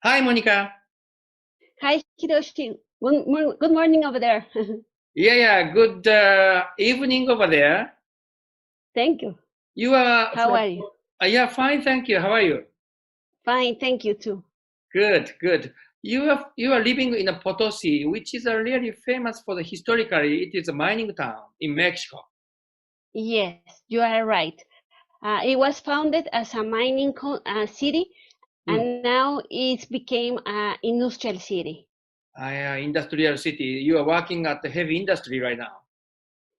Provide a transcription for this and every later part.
Hi, Monica. Hi, Hiroshi. Good morning over there. Yeah. Good evening over there. Thank you. You are How from? are you? Yeah, fine, thank you. How are you? Fine, thank you too. Good. You are living in a Potosi, which is a really famous for the historically. It is a mining town in Mexico. Yes, you are right. It was founded as a mining city, Mm. and now it's became an industrial city. Industrial city. You are working at the heavy industry right now.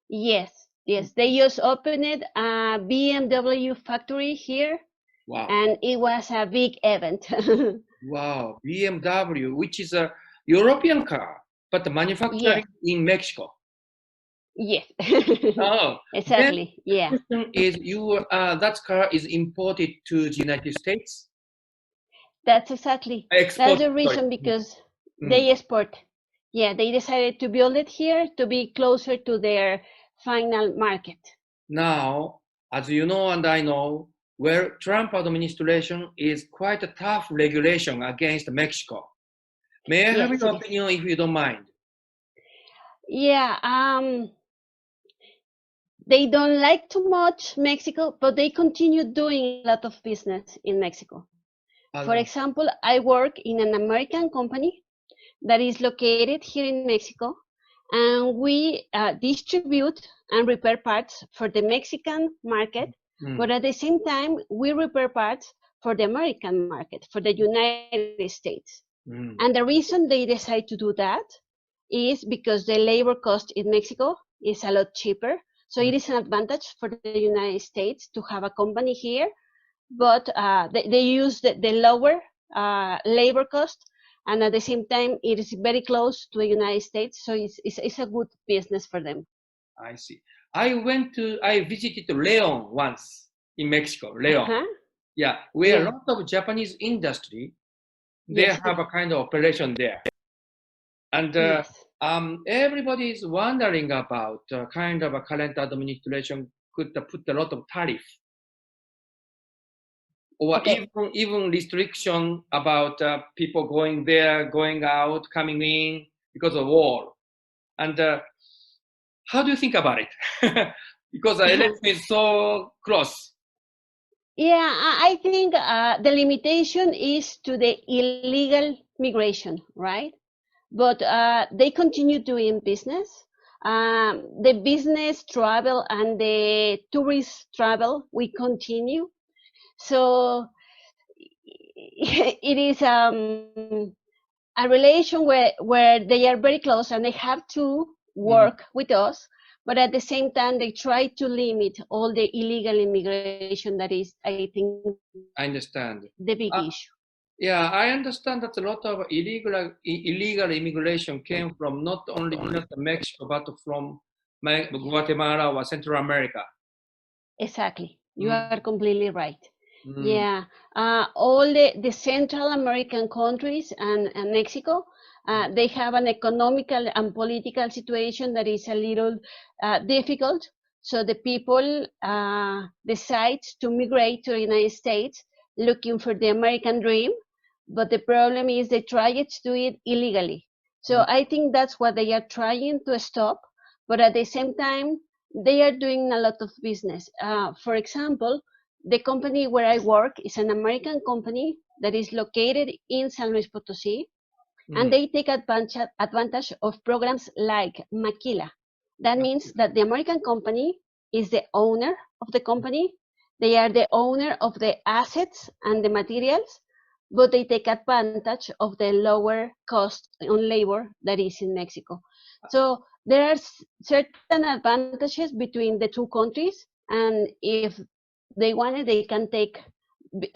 Yes. They just opened a BMW factory here, Wow. and it was a big event. Wow. BMW, which is a European car, but Yes, manufacturing in Mexico. yes. Oh, then Exactly. Yeah. question is that car is imported to the United States? That's Export, the sorry. reason because Mm. they export. Yeah, they decided to build it here to be closer to their final market. Now, as you know and I know, where Trump administration is quite a tough regulation against Mexico. May I have Yes, your it is. opinion if you don't mind? Yeah, they don't like too much Mexico, but they continue doing a lot of business in Mexico. For Uh, example, I work in an American company that is located here in Mexico, and we distribute and repair parts for the Mexican market, but mm, at the same time, we repair parts for the American market, for the United States. mm, And the reason they decide to do that is because the labor cost in Mexico is a lot cheaper. So mm. it is an advantage for the United States to have a company here, but they use the lower labor cost, and at the same time it is very close to the United States, so it's a good business for them. I see. I visited Leon once in Mexico, Leon. Uh-huh. Yeah, where a Yeah. lot of Japanese industry, they Yes, it have is. a kind of operation there. And Yes. everybody is wondering about kind of a current administration could put a lot of tariff or Okay. even restriction about people going there, going out, coming in because of war. And how do you think about it? Because the election is so close. Yeah, I think the limitation is to the illegal migration, right? But they continue doing business. The business travel and the tourist travel we continue. So it is a relation where they are very close and they have to Mm, work with us, but at the same time they try to limit all the illegal immigration. That is, I think, I understand. the big Uh, issue. yeah, I understand that a lot of illegal immigration came from not only just Mexico but from Guatemala or Central America. Exactly, you are Mm, completely right. mm, Yeah, all the Central American countries and Mexico, mm. they have an economical and political situation that is a little difficult. So the people decide to migrate to the United States looking for the American dream, but the problem is they try to do it illegally. So Mm. I think that's what they are trying to stop, but at the same time, they are doing a lot of business. For example, the company where I work is an American company that is located in San Luis Potosí, and Mm. they take advantage of programs like Maquila. That means that the American company is the owner of the company. They are the owner of the assets and the materials, but they take advantage of the lower cost on labor that is in Mexico. So there are certain advantages between the two countries, and if they wanted, they can take the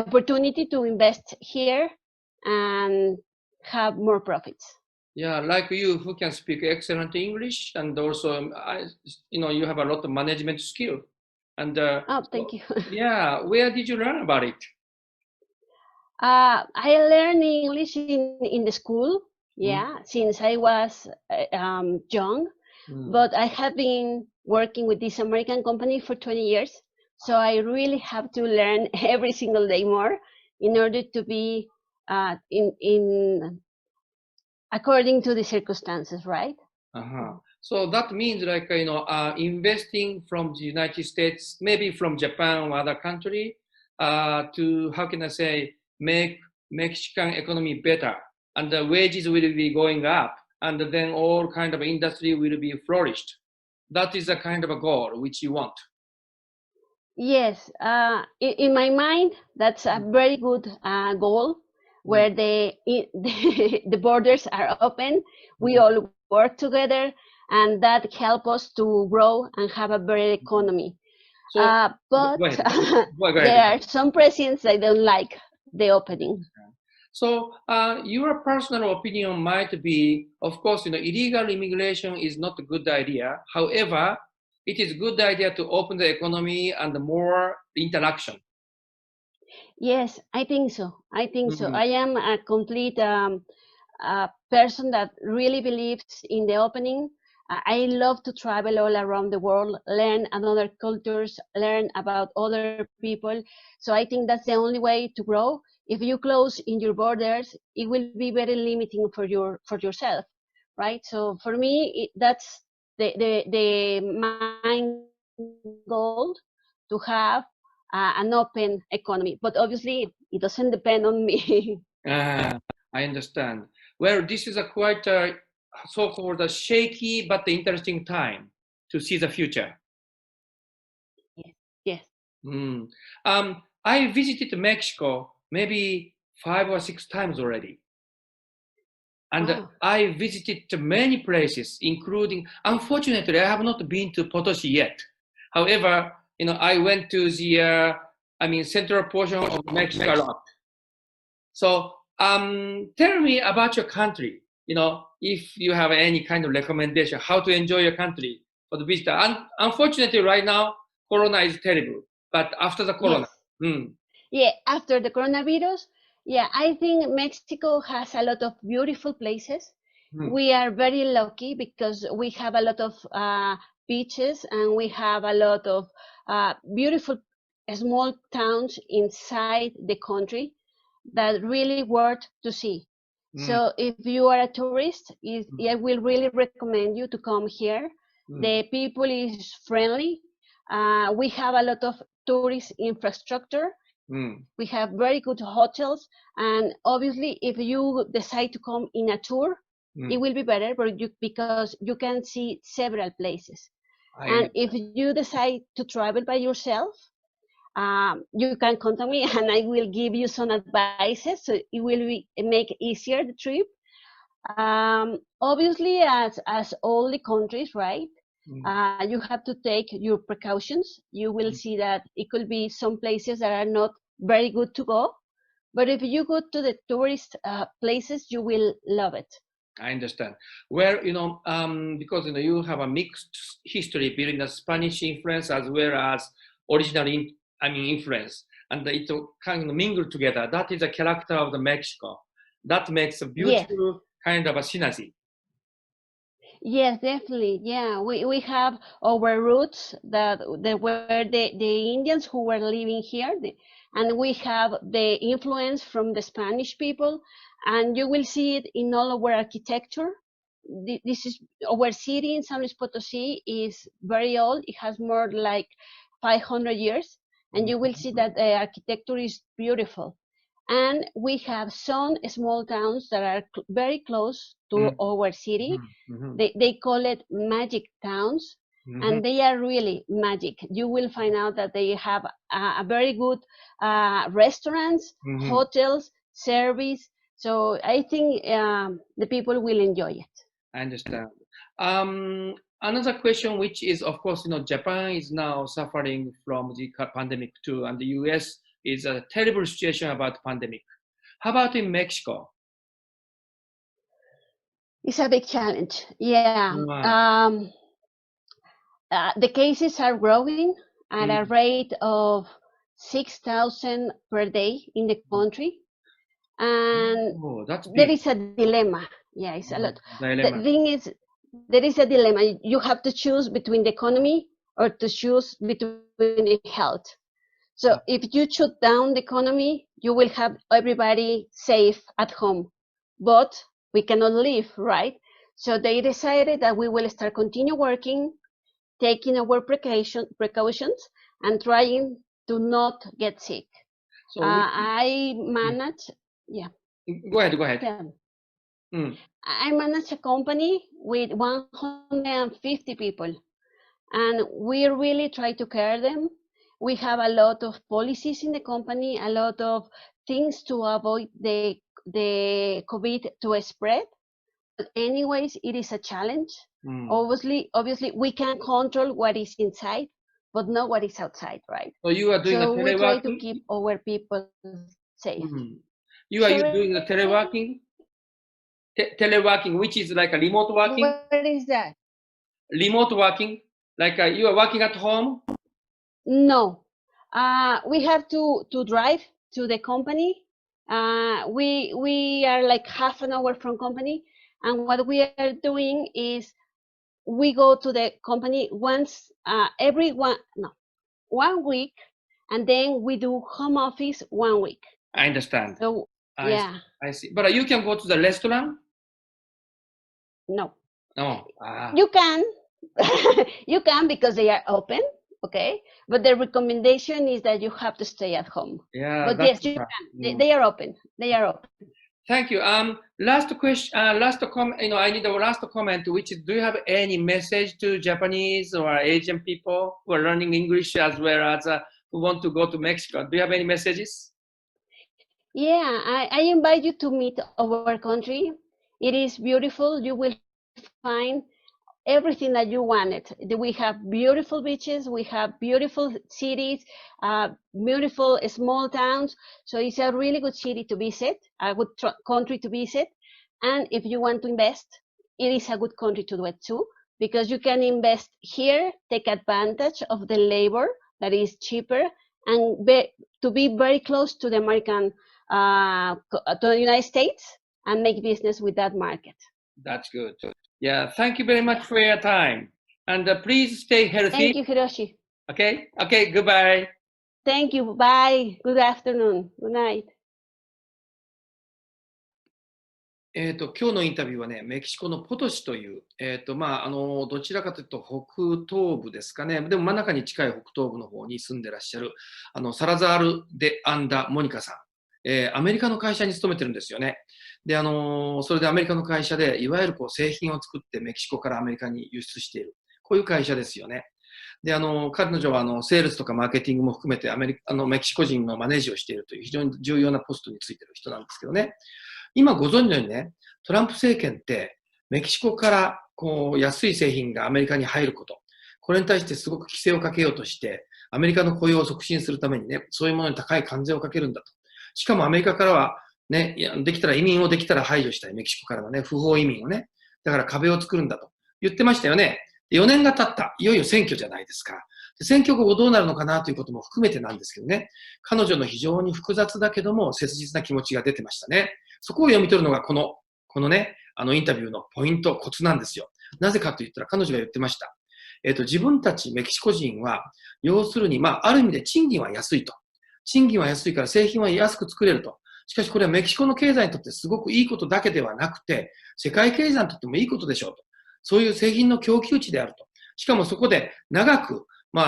opportunity to invest here and have more profits. Yeah, like you who can speak excellent English and also you have a lot of management skill. And Oh, thank you. yeah, where did you learn about it? I learned English in the school, Mm, yeah, since I was young, mm. but I have been working with this American company for 20 years. So I really have to learn every single day more in order to be in according to the circumstances, right? So that means like, investing from the United States, maybe from Japan or other country, to, how can I say, make Mexican economy better, and the wages will be going up, and then all kind of industry will be flourished. That is a kind of a goal which you want. Yes, in my mind, that's a very good goal, where the borders are open. We all work together, and that help us to grow and have a better economy. So, but go ahead. there are some presidents that don't like the opening. So your personal opinion might be, of course, illegal immigration is not a good idea. However, it is a good idea to open the economy and more interaction. Yes, I think so. I think so. I am a complete person that really believes in the opening. I love to travel all around the world, learn another cultures, learn about other people. So I think that's the only way to grow. If you close in your borders, it will be very limiting for yourself, right? So for me, that's the main goal, to have an open economy. But obviously, it doesn't depend on me. I understand. Well, this is a quite so-called a shaky but interesting time to see the future. Yes. I visited Mexico maybe 5 or 6 times already. And I visited many places, including, unfortunately, I have not been to Potosi yet. However, I went to the, central portion of Mexico a lot. So, tell me about your country. If you have any kind of recommendation, how to enjoy your country for the visitor. Unfortunately, right now, Corona is terrible. But after the Corona, yeah, after the coronavirus, yeah, I think Mexico has a lot of beautiful places. We are very lucky because we have a lot of beaches, and we have a lot of beautiful small towns inside the country that really worth to see. So if you are a tourist, I will really recommend you to come here. The people is friendly. We have a lot of tourist infrastructure. We have very good hotels, and obviously, if you decide to come in a tour, it will be better because you can see several places. And if you decide to travel by yourself, you can contact me, and I will give you some advices, so it will make easier the trip. Obviously, as all the countries, right? You have to take your precautions. You will see that it could be some places that are not very good to go, but if you go to the tourist places, you will love it. I understand. Well, because you have a mixed history between the Spanish influence as well as original influence, and it kind of mingle together. That is the character of the Mexico. That makes a beautiful kind of a synergy. Yes, definitely. Yeah, we have our roots that were the Indians who were living here, and we have the influence from the Spanish people, and you will see it in all our architecture. This is our city in San Luis Potosí is very old. It has more like 500 years, and you will see that the architecture is beautiful. And we have some small towns that are very close to our city. They call it magic towns, and they are really magic. You will find out that they have a very good restaurants, hotels, service. So I think the people will enjoy it. I understand. Another question, which is, of course, Japan is now suffering from the pandemic too, and the US is a terrible situation about pandemic. How about in Mexico? It's a big challenge. Yeah. The cases are growing at a rate of 6,000 per day in the country. And there is a dilemma. Yeah, it's a lot. The thing is, there is a dilemma. You have to choose between the economy or to choose between the health. So if you shut down the economy, you will have everybody safe at home, but we cannot live, right? So they decided that we will start continue working, taking our precautions, and trying to not get sick. So I manage, yeah. Go ahead. Yeah. I manage a company with 150 people, and we really try to care them. We have a lot of policies in the company, a lot of things to avoid the COVID to spread. But anyways, it is a challenge. Obviously, we can control what is inside, but not what is outside, right? So you are doing So a we try to teleworking? keep our people safe. You are doing the teleworking? Teleworking, which is like a remote working? What is that? Remote working? Like you are working at home? No. We have to drive to the company. We are like half an hour from company, and what we are doing is we go to the company once every 1 week, and then we do home office 1 week. I understand. So yeah, I see. But you can go to the restaurant? No. No. You can, you can because they are open, okay. But the recommendation is that you have to stay at home. Yeah. But yes, you can. They are open. They are open. Thank you. Last question. Last comment. I need a last comment. Which is, do you have any message to Japanese or Asian people who are learning English as well as who want to go to Mexico? Do you have any messages? Yeah, I invite you to meet our country. It is beautiful. You will find everything that you wanted. We have beautiful beaches, we have beautiful cities, beautiful small towns. So it's a really good city to visit, a good country to visit. And if you want to invest, it is a good country to do it too, because you can invest here, take advantage of the labor that is cheaper, and to be very close to the American, to the United States, and make business with that market. That's good. Yeah, thank you very much for your time. And please stay healthy. Thank you, Hiroshi. Okay, goodbye. Thank you. Bye. Good afternoon. Good night. 今日のインタビューはね、メキシコのポトシという、どちらかというと北東部ですかね、でも真ん中に近い北東部の方に住んでらっしゃる、サラザール・デ・アンダ・モニカさん、アメリカの会社に勤めてるんですよね。で、それでアメリカの会社で、いわゆる製品を作ってメキシコからアメリカに輸出している、こういう会社ですよね。で、彼女はセールスとかマーケティングも含めてメキシコ人のマネージをしているという非常に重要なポストについている人なんですけどね。今ご存知のようにね、トランプ政権ってメキシコから安い製品がアメリカに入ること、これに対してすごく規制をかけようとして、アメリカの雇用を促進するためにね、そういうものに高い関税をかけるんだと。しかもアメリカからはね、できたら移民をできたら排除したい、メキシコからのね、不法移民をね、だから壁を作るんだと言ってましたよね。4年が経った、いよいよ選挙じゃないですか。選挙後どうなるのかなということも含めてなんですけどね、彼女の非常に複雑だけども切実な気持ちが出てましたね。そこを読み取るのがこのね、インタビューのポイント、コツなんですよ。なぜかと言ったら彼女が言ってました。自分たちメキシコ人は、要するに、ある意味で賃金は安いと。賃金は安いから製品は安く作れると。しかしこれはメキシコの経済にとってすごくいいことだけではなくて、世界経済にとってもいいことでしょうと。そういう製品の供給地であると。しかもそこで長く、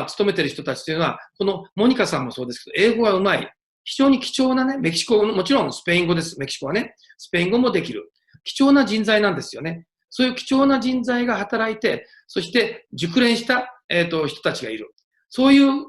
勤めている人たちというのは、このモニカさんもそうですけど、英語がうまい。非常に貴重なね、メキシコ、もちろんスペイン語です。メキシコはね、スペイン語もできる。貴重な人材なんですよね。そういう貴重な人材が働いて、そして熟練した、人たちがいる。そういう、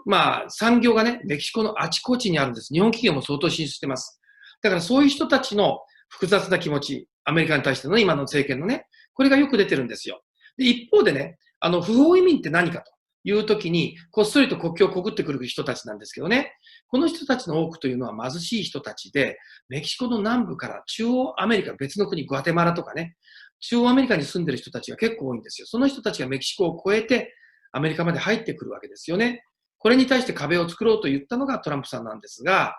産業がね、メキシコのあちこちにあるんです。日本企業も相当進出してます。だからそういう人たちの複雑な気持ち、アメリカに対しての今の政権のね、これがよく出てるんですよ。で、一方でね、不法移民って何かというときに、こっそりと国境をくぐってくる人たちなんですけどね、この人たちの多くというのは貧しい人たちで、メキシコの南部から中央アメリカ、別の国、グアテマラとかね、中央アメリカに住んでる人たちが結構多いんですよ。その人たちがメキシコを越えてアメリカまで入ってくるわけですよね。これに対して壁を作ろうと言ったのがトランプさんなんですが、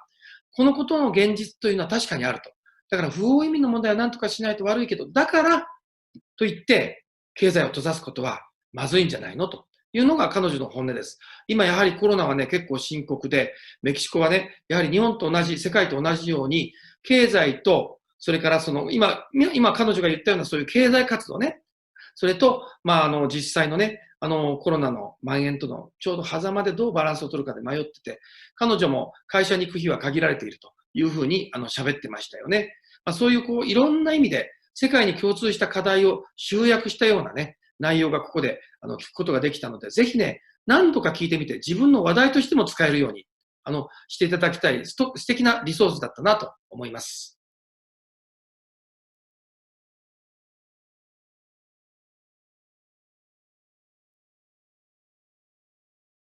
このことの現実というのは確かにあると。だから不法移民の問題は何とかしないと悪いけど、だからと言って経済を閉ざすことはまずいんじゃないのというのが彼女の本音です。今やはりコロナはね、結構深刻で、メキシコはね、やはり日本と同じ、世界と同じように、経済と、それから今彼女が言ったようなそういう経済活動ね、それと、実際のね、コロナの蔓延とのちょうど狭間でどうバランスを取るかで迷ってて、彼女も会社に行く日は限られているというふうに喋ってましたよね。そういういろんな意味で世界に共通した課題を集約したようなね、内容がここで聞くことができたので、ぜひね、何度か聞いてみて自分の話題としても使えるようにしていただきたい素敵なリソースだったなと思います。